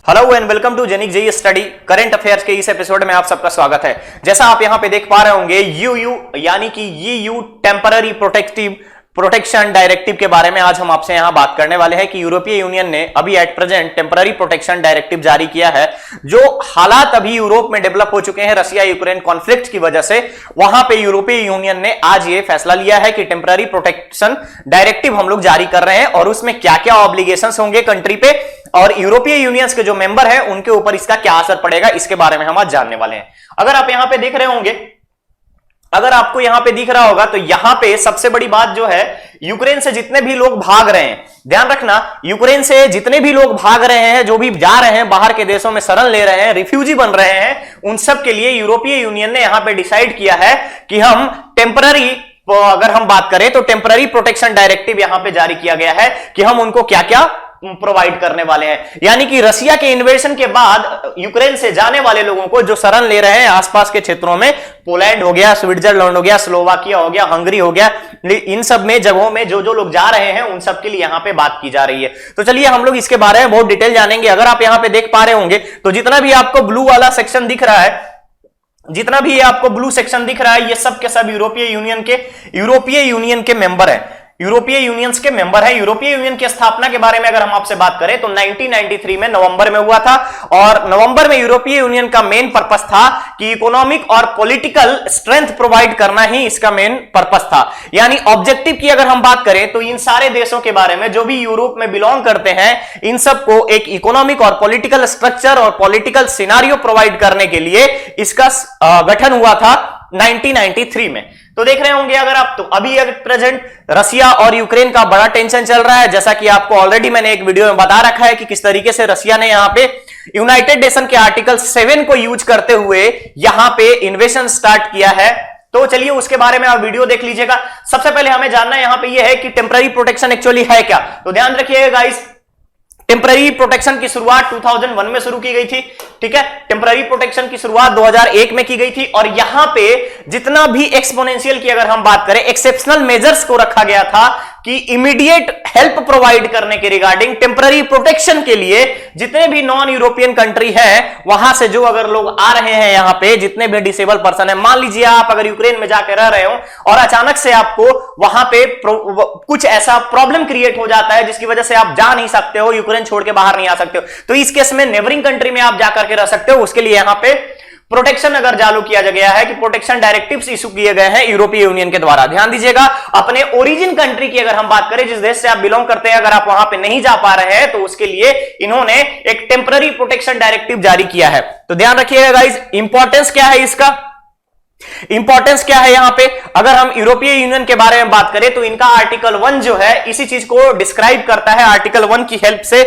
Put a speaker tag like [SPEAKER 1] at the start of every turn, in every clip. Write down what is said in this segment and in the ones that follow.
[SPEAKER 1] Hello and welcome to जेनिक जेई study current affairs के इस एपिसोड में आप सबका स्वागत है। जैसा आप यहां पे देख पा रहे होंगे यूयू यानी कि ईयू टेम्पररी प्रोटेक्शन डायरेक्टिव के बारे में आज हम आपसे यहां बात करने वाले हैं कि यूरोपीय यूनियन ने अभी at present temporary protection directive जारी किया है। जो हालात अभी यूरोप में डेवलप हो चुके हैं रशिया यूक्रेन कॉन्फ्लिक्ट की वजह से, वहां पे यूरोपीय यूनियन ने आज ये फैसला लिया है कि टेम्पररी प्रोटेक्शन डायरेक्टिव हम लोग जारी कर रहे हैं और उसमें क्या क्या ऑब्लिगेशंस होंगे कंट्री पे और यूरोपीय यूनियंस के जो मेंबर हैं उनके ऊपर इसका क्या असर पड़ेगा, इसके बारे में हम आज जानने वाले हैं। अगर आप यहां पे देख रहे होंगे, अगर आपको यहां पे दिख रहा होगा तो यहां पे सबसे बड़ी बात जो है, यूक्रेन से जितने भी लोग भाग रहे हैं, ध्यान रखना, यूक्रेन से जितने भी लोग भाग रहे हैं, जो भी जा रहे हैं बाहर के देशों में शरण ले रहे हैं, रिफ्यूजी बन रहे हैं, उन सब के लिए यूरोपीय यूनियन ने यहां पे डिसाइड किया है कि हम टेम्पररी, अगर हम बात करें तो टेम्पररी प्रोटेक्शन डायरेक्टिव यहां पे जारी किया गया है कि हम उनको क्या क्या प्रोवाइड करने वाले हैं। यानी कि रशिया के इन्वेजन के बाद यूक्रेन से जाने वाले लोगों को जो शरण ले रहे हैं आसपास के क्षेत्रों में, पोलैंड हो गया, स्विट्जरलैंड हो गया, स्लोवाकिया हो गया, हंगरी हो गया, इन सब में जगहों में जो जो लोग जा रहे हैं उन सब के लिए यहां पे बात की जा रही है। तो चलिए हम लोग इसके बारे में बहुत डिटेल जानेंगे। अगर आप यहां पे देख पा रहे होंगे तो जितना भी आपको ब्लू वाला सेक्शन दिख रहा है, जितना भी आपको ब्लू सेक्शन दिख रहा है, ये सब के सब यूरोपीय यूनियन के मेंबर है, यूरोपीय यूनियंस के मेंबर है। यूरोपीय यूनियन की स्थापना के बारे में अगर हम आपसे बात करें तो 1993 में नवंबर में हुआ था और नवंबर में यूरोपीय यूनियन का मेन पर्पस था कि इकोनॉमिक और पॉलिटिकल स्ट्रेंथ प्रोवाइड करना ही इसका मेन पर्पस था। यानी ऑब्जेक्टिव की अगर हम बात करें तो इन सारे देशों के बारे में, जो भी यूरोप में बिलोंग करते हैं, इन सबको एक इकोनॉमिक और पॉलिटिकल स्ट्रक्चर और पॉलिटिकल सिनारियो प्रोवाइड करने के लिए इसका गठन हुआ था 1993 में। तो देख रहे होंगे अगर आप, तो अभी प्रेजेंट रशिया और यूक्रेन का बड़ा टेंशन चल रहा है, जैसा कि आपको ऑलरेडी मैंने एक वीडियो में बता रखा है कि किस तरीके से रशिया ने यहां पे यूनाइटेड नेशन के आर्टिकल 7 को यूज करते हुए यहां पे इन्वेजन स्टार्ट किया है। तो चलिए उसके बारे में आप वीडियो देख लीजिएगा। सबसे पहले हमें जानना यहां पे यह है कि टेम्पररी प्रोटेक्शन एक्चुअली है क्या। तो ध्यान रखिएगा गाइस, टेम्पररी प्रोटेक्शन की शुरुआत 2001 में शुरू की गई थी, ठीक है। टेम्पररी प्रोटेक्शन की शुरुआत 2001 में की गई थी और यहां पे जितना भी एक्सपोनेंशियल की अगर हम बात करें, एक्सेप्शनल मेजर्स को रखा गया था कि इमीडिएट हेल्प प्रोवाइड करने के रिगार्डिंग टेम्पररी प्रोटेक्शन के लिए जितने भी नॉन यूरोपियन कंट्री हैं, वहां से जो अगर लोग आ रहे हैं यहां पे, जितने भी डिसेबल पर्सन है, मान लीजिए आप अगर यूक्रेन में जाकर रह रहे हो और अचानक से आपको वहां पे कुछ ऐसा प्रॉब्लम क्रिएट हो जाता है जिसकी वजह से आप जा नहीं सकते हो, यूक्रेन छोड़ के बाहर नहीं आ सकते हो, तो इस केस में नेबरिंग कंट्री में आप जाकर के रह सकते हो। उसके लिए यहां पे प्रोटेक्शन अगर चालू किया गया है कि प्रोटेक्शन डायरेक्टिव्स इशू किए गए हैं यूरोपीय यूनियन के द्वारा। ध्यान दीजिएगा, अपने ओरिजिन कंट्री की अगर हम बात करें, जिस देश से आप बिलोंग करते हैं, अगर आप वहां पे नहीं जा पा रहे हैं तो उसके लिए इन्होंने एक टेम्पररी प्रोटेक्शन डायरेक्टिव जारी किया है। तो ध्यान रखिएगा गाइस, इंपॉर्टेंस क्या है इसका, इंपॉर्टेंस क्या है यहां पे। अगर हम यूरोपीय यूनियन के बारे में बात करें तो इनका आर्टिकल 1 जो है इसी चीज को डिस्क्राइब करता है। आर्टिकल 1 की हेल्प से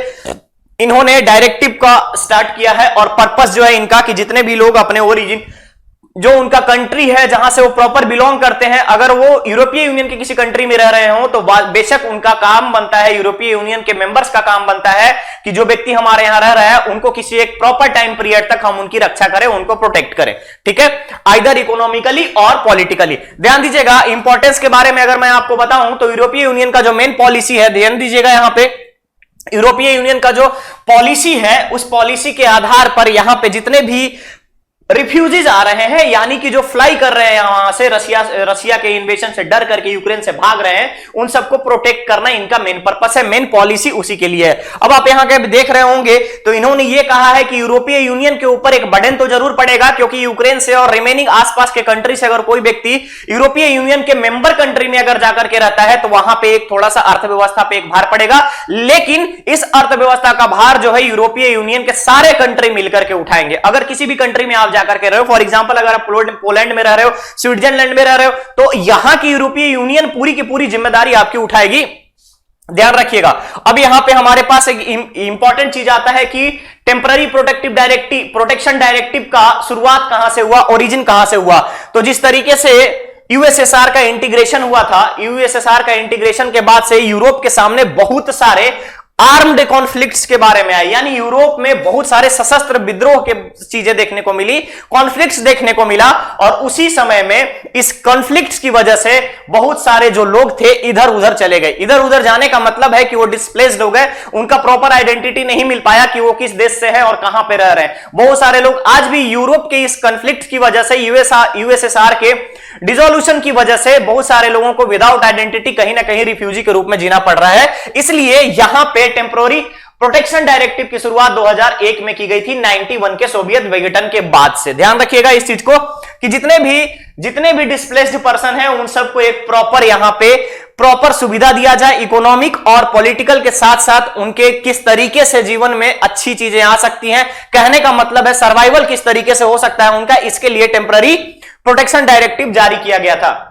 [SPEAKER 1] इन्होंने डायरेक्टिव का स्टार्ट किया है और पर्पस जो है इनका कि जितने भी लोग अपने ओरिजिन, जो उनका कंट्री है जहां से वो प्रॉपर बिलोंग करते हैं, अगर वो यूरोपीय यूनियन के किसी कंट्री में रह रहे हो तो बेशक उनका काम बनता है, यूरोपीय यूनियन के मेंबर्स का काम बनता है कि जो व्यक्ति हमारे यहां रह रहा है उनको किसी एक प्रॉपर टाइम पीरियड तक हम उनकी रक्षा करें, उनको प्रोटेक्ट करें, ठीक है, आइदर इकोनॉमिकली और पॉलिटिकली। ध्यान दीजिएगा, इंपॉर्टेंस के बारे में अगर मैं आपको बताऊं तो यूरोपीय यूनियन का जो मेन पॉलिसी है, ध्यान दीजिएगा, यहां पे यूरोपीय यूनियन का जो पॉलिसी है उस पॉलिसी के आधार पर यहां पे जितने भी रिफ्यूजीज आ रहे हैं, यानी कि जो फ्लाई कर रहे हैं वहां से, रशिया के इन्वेजन से डर करके यूक्रेन से भाग रहे हैं, उन सबको प्रोटेक्ट करना इनका मेन पर्पस है, मेन पॉलिसी उसी के लिए है। अब आप यहां के देख रहे होंगे तो इन्होंने ये कहा है कि यूरोपीय यूनियन के ऊपर एक बर्डन तो जरूर पड़ेगा, क्योंकि यूक्रेन से और रिमेनिंग आसपास के कंट्री से अगर कोई व्यक्ति यूरोपीय यूनियन के मेंबर कंट्री में अगर जाकर के रहता है तो वहां पे एक थोड़ा सा अर्थव्यवस्था पे एक भार पड़ेगा, लेकिन इस अर्थव्यवस्था का भार जो है यूरोपीय यूनियन के सारे कंट्री मिलकर के उठाएंगे। अगर किसी भी कंट्री में आप जाकर के रहे हो, फॉर एग्जांपल अगर आप पोलैंड में रह रहे हो, स्विट्जरलैंड में रह रहे हो, तो यहां की यूरोपीय यूनियन पूरी की पूरी जिम्मेदारी आपकी उठाएगी। ध्यान रखिएगा। अब यहां पे हमारे पास एक इंपॉर्टेंट चीज आता है कि टेम्पररी प्रोटेक्शन डायरेक्टिव का शुरुआत कहां से हुआ, ओरिजिन कहां से हुआ। तो जिस तरीके से यूएसएसआर का इंटीग्रेशन हुआ था, यूएसएसआर का इंटीग्रेशन के बाद से यूरोप के सामने बहुत सारे आर्म्ड कॉन्फ्लिक्ट्स के बारे में आई, यानी यूरोप में बहुत सारे सशस्त्र विद्रोह के चीजें देखने को मिली, कॉन्फ्लिक्ट्स देखने को मिला, और उसी समय में इस कॉन्फ्लिक्ट्स की वजह से बहुत सारे जो लोग थे इधर उधर चले गए। इधर उधर जाने का मतलब है कि वो डिस्प्लेस्ड हो गए, उनका प्रॉपर आइडेंटिटी नहीं मिल पाया कि वो किस देश से है और कहां पे रह रहे हैं। बहुत सारे लोग आज भी यूरोप के इस कॉन्फ्लिक्ट की वजह से, यूएसएसआर के डिसोल्यूशन की वजह से बहुत सारे लोगों को विदाउट आइडेंटिटी कहीं ना कहीं रिफ्यूजी के रूप में जीना पड़ रहा है। इसलिए यहां पे टेम्पोररी प्रोटेक्शन डायरेक्टिव की शुरुआत 2001 में की गई थी, 91 के सोवियत विघटन के बाद से। ध्यान रखिएगा इस चीज को कि जितने भी डिस्प्लेस्ड पर्सन हैं उन सबको एक प्रॉपर यहां पे प्रॉपर सुविधा दिया जाए, इकोनॉमिक और पॉलिटिकल के साथ साथ उनके किस तरीके से जीवन में अच्छी चीजें आ सकती हैं, कहने का मतलब है सर्वाइवल किस तरीके से हो सकता है उनका, इसके लिए टेम्पररी प्रोटेक्शन डायरेक्टिव जारी किया गया था।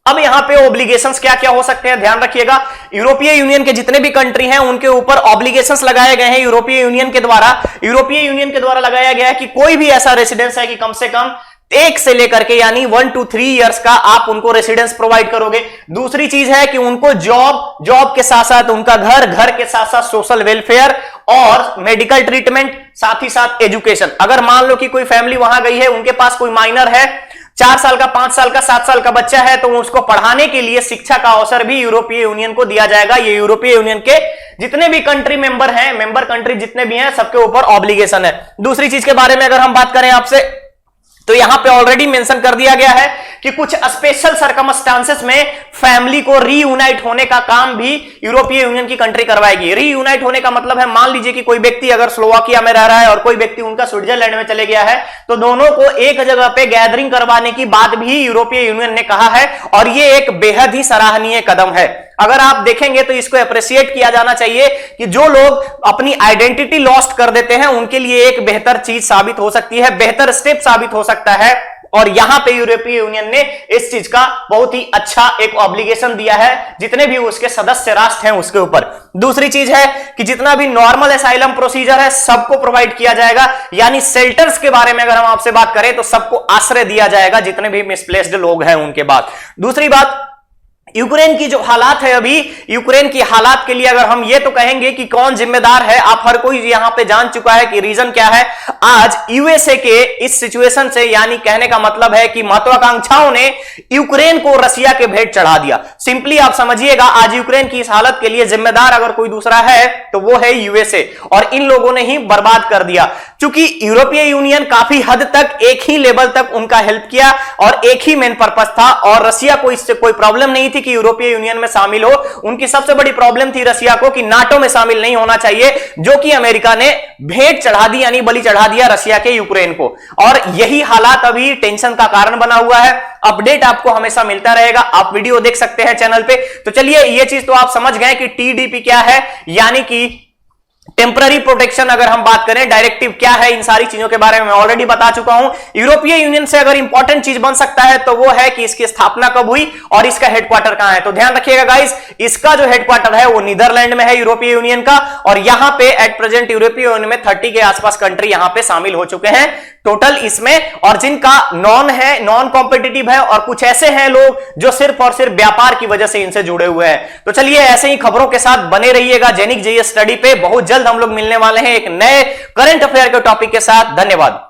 [SPEAKER 1] अब यहां पे ऑब्लिगेशंस क्या क्या हो सकते हैं, ध्यान रखिएगा। यूरोपीय यूनियन के जितने भी कंट्री हैं उनके ऊपर ऑब्लिगेशंस लगाए गए हैं यूरोपीय यूनियन के द्वारा लगाया गया है कि कोई भी ऐसा रेसिडेंस है कि कम से कम 1 से लेकर के यानी 1 to 3 इयर्स का आप उनको रेसिडेंस प्रोवाइड करोगे। दूसरी चीज है कि उनको जॉब के साथ साथ उनका घर के साथ साथ सोशल वेलफेयर और मेडिकल ट्रीटमेंट, साथ ही साथ एजुकेशन। अगर मान लो कि कोई फैमिली वहां गई है, उनके पास कोई माइनर है, 4 साल का, 5 साल का, 7 साल का बच्चा है, तो उसको पढ़ाने के लिए शिक्षा का अवसर भी यूरोपीय यूनियन को दिया जाएगा। ये यूरोपीय यूनियन के जितने भी कंट्री मेंबर हैं, मेंबर कंट्री जितने भी हैं, सबके ऊपर ऑब्लिगेशन है। दूसरी चीज के बारे में अगर हम बात करें आपसे, तो यहां पे ऑलरेडी मेंशन कर दिया गया है कि कुछ स्पेशल सर्कमस्टांसेस में फैमिली को रीयूनाइट होने का काम भी यूरोपीय यूनियन की कंट्री करवाएगी। रीयूनाइट होने का मतलब है, मान लीजिए कि कोई व्यक्ति अगर स्लोवाकिया में रह रहा है और कोई व्यक्ति उनका स्विट्जरलैंड में चले गया है, तो दोनों को एक जगह पे गैदरिंग करवाने की बात भी यूरोपीय यूनियन ने कहा है, और यह एक बेहद ही सराहनीय कदम है। अगर आप देखेंगे तो इसको अप्रिशिएट किया जाना चाहिए कि जो लोग अपनी आइडेंटिटी लॉस्ट कर देते हैं उनके लिए एक बेहतर चीज साबित हो सकती है, बेहतर स्टेप साबित हो सकता है, और यहां पे यूरोपीय यूनियन ने इस चीज का बहुत ही अच्छा एक ऑब्लिगेशन दिया है जितने भी उसके सदस्य राष्ट्र हैं उसके ऊपर। दूसरी चीज है कि जितना भी नॉर्मल असाइलम प्रोसीजर है सबको प्रोवाइड किया जाएगा, यानी शेल्टर्स के बारे में अगर हम आपसे बात करें तो सबको आश्रय दिया जाएगा जितने भी मिसप्लेस्ड लोग हैं उनके बाद। दूसरी बात, यूक्रेन की जो हालात है, अभी यूक्रेन की हालात के लिए अगर हम ये तो कहेंगे कि कौन जिम्मेदार है, आप हर कोई यहां पे जान चुका है कि रीजन क्या है। आज यूएसए के इस सिचुएशन से, यानी कहने का मतलब है कि महत्वाकांक्षाओं ने यूक्रेन को रसिया के भेंट चढ़ा दिया। सिंपली आप समझिएगा, आज यूक्रेन की इस हालत के लिए जिम्मेदार अगर कोई दूसरा है तो वो है यूएसए, और इन लोगों ने ही बर्बाद कर दिया। क्योंकि यूरोपीय यूनियन काफी हद तक एक ही लेवल तक उनका हेल्प किया और एक ही मेन पर्पस था, और रसिया को इससे कोई प्रॉब्लम नहीं थी कि यूरोपीय यूनियन में शामिल हो। उनकी सबसे बड़ी प्रॉब्लम थी रसिया को कि नाटो में शामिल नहीं होना चाहिए, जो कि अमेरिका ने भेंट चढ़ा दी, यानी बलि चढ़ा दिया रसिया के यूक्रेन को, और यही हालात अभी टेंशन का कारण बना हुआ है। अपडेट आपको हमेशा मिलता रहेगा, आप वीडियो देख सकते हैं चैनल पे। तो चलिए, ये चीज तो आप समझ गए कि टीडीपी क्या है, यानी कि टेम्पररी प्रोटेक्शन अगर हम बात करें, डायरेक्टिव क्या है, इन सारी चीजों के बारे में मैं ऑलरेडी बता चुका हूं। यूरोपीय यूनियन से अगर इंपॉर्टेंट चीज बन सकता है तो वो है कि इसकी स्थापना कब हुई और इसका हेडक्वार्टर कहां है। तो ध्यान रखिएगा गाइस, इसका जो हेडक्वार्टर है वो नीदरलैंड में है यूरोपीय यूनियन का, और यहां पे एट प्रेजेंट यूरोपीय यूनियन में 30 के आसपास कंट्री यहां पे शामिल हो चुके हैं टोटल इसमें, और जिनका नॉन कॉम्पिटिटिव है, और कुछ ऐसे हैं लोग जो सिर्फ और सिर्फ व्यापार की वजह से इनसे जुड़े हुए हैं। तो चलिए, ऐसे ही खबरों के साथ बने रहिएगा जेनिक जेईएस स्टडी पे। बहुत जल्द हम लोग मिलने वाले हैं एक नए करंट अफेयर के टॉपिक के साथ। धन्यवाद।